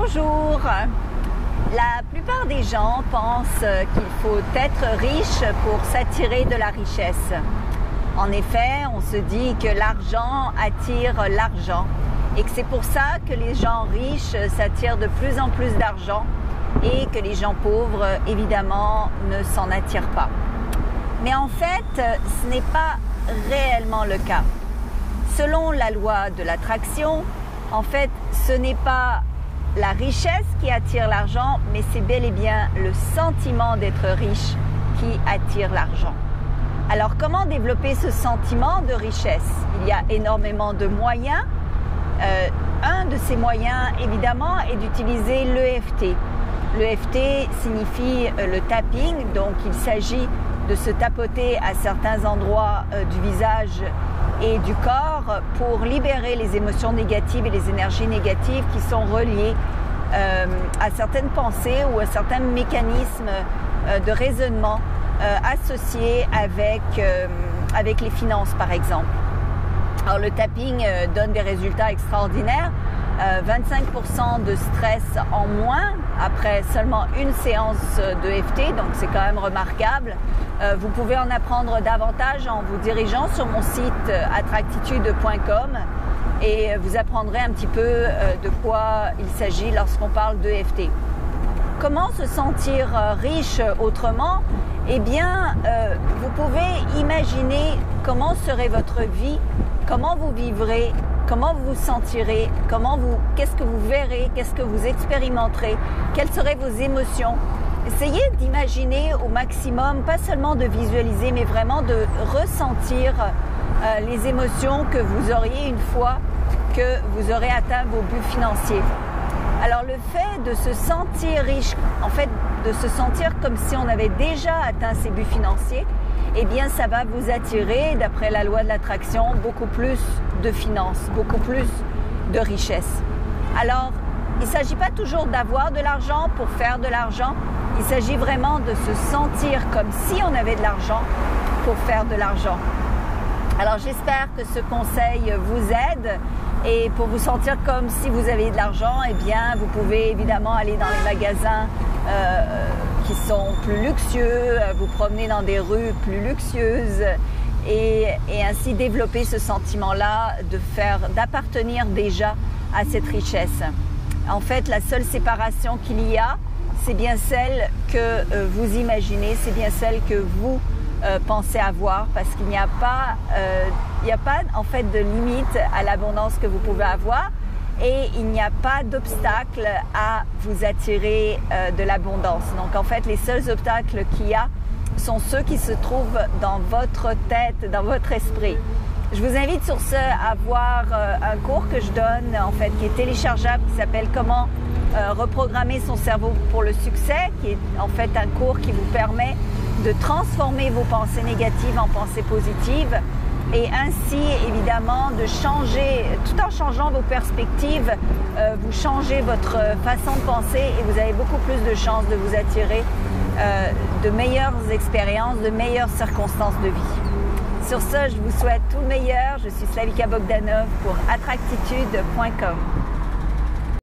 Bonjour. La plupart des gens pensent qu'il faut être riche pour s'attirer de la richesse. En effet, on se dit que l'argent attire l'argent et que c'est pour ça que les gens riches s'attirent de plus en plus d'argent et que les gens pauvres, évidemment, ne s'en attirent pas. Mais en fait, ce n'est pas réellement le cas. Selon la loi de l'attraction, en fait, ce n'est pas la richesse qui attire l'argent, mais c'est bel et bien le sentiment d'être riche qui attire l'argent. Alors, comment développer ce sentiment de richesse? Il y a énormément de moyens. Un de ces moyens, évidemment, est d'utiliser l'EFT. L'EFT signifie le tapping, donc il s'agit de se tapoter à certains endroits du visage et du corps pour libérer les émotions négatives et les énergies négatives qui sont reliées à certaines pensées ou à certains mécanismes de raisonnement associés avec les finances, par exemple. Alors, le tapping donne des résultats extraordinaires. 25% de stress en moins après seulement une séance d'EFT, donc c'est quand même remarquable. Vous pouvez en apprendre davantage en vous dirigeant sur mon site attractitude.com et vous apprendrez un petit peu de quoi il s'agit lorsqu'on parle d'EFT. Comment se sentir riche autrement? Eh bien, vous pouvez imaginer comment serait votre vie, comment vous vivrez, comment vous vous sentirez, qu'est-ce que vous verrez, qu'est-ce que vous expérimenterez, quelles seraient vos émotions. Essayez d'imaginer au maximum, pas seulement de visualiser, mais vraiment de ressentir les émotions que vous auriez une fois que vous aurez atteint vos buts financiers. Alors le fait de se sentir riche, en fait de se sentir comme si on avait déjà atteint ses buts financiers, eh bien ça va vous attirer, d'après la loi de l'attraction, beaucoup plus de finances, beaucoup plus de richesse. Alors, il ne s'agit pas toujours d'avoir de l'argent pour faire de l'argent, il s'agit vraiment de se sentir comme si on avait de l'argent pour faire de l'argent. Alors j'espère que ce conseil vous aide et pour vous sentir comme si vous aviez de l'argent, eh bien vous pouvez évidemment aller dans les magasins qui sont plus luxueux, vous promener dans des rues plus luxueuses et ainsi développer ce sentiment-là d'appartenir déjà à cette richesse. En fait, la seule séparation qu'il y a, c'est bien celle que vous imaginez, c'est bien celle que vous pensez avoir, parce qu'il n'y a pas en fait de limite à l'abondance que vous pouvez avoir et il n'y a pas d'obstacle à vous attirer de l'abondance. Donc en fait, les seuls obstacles qu'il y a sont ceux qui se trouvent dans votre tête, dans votre esprit. Je vous invite sur ce à voir un cours que je donne, en fait, qui est téléchargeable, qui s'appelle « Comment reprogrammer son cerveau pour le succès », qui est en fait un cours qui vous permet de transformer vos pensées négatives en pensées positives et ainsi, évidemment, de changer, tout en changeant vos perspectives, vous changez votre façon de penser et vous avez beaucoup plus de chances de vous attirer de meilleures expériences, de meilleures circonstances de vie. Sur ce, je vous souhaite tout le meilleur. Je suis Slavika Bogdanov pour attractitude.com.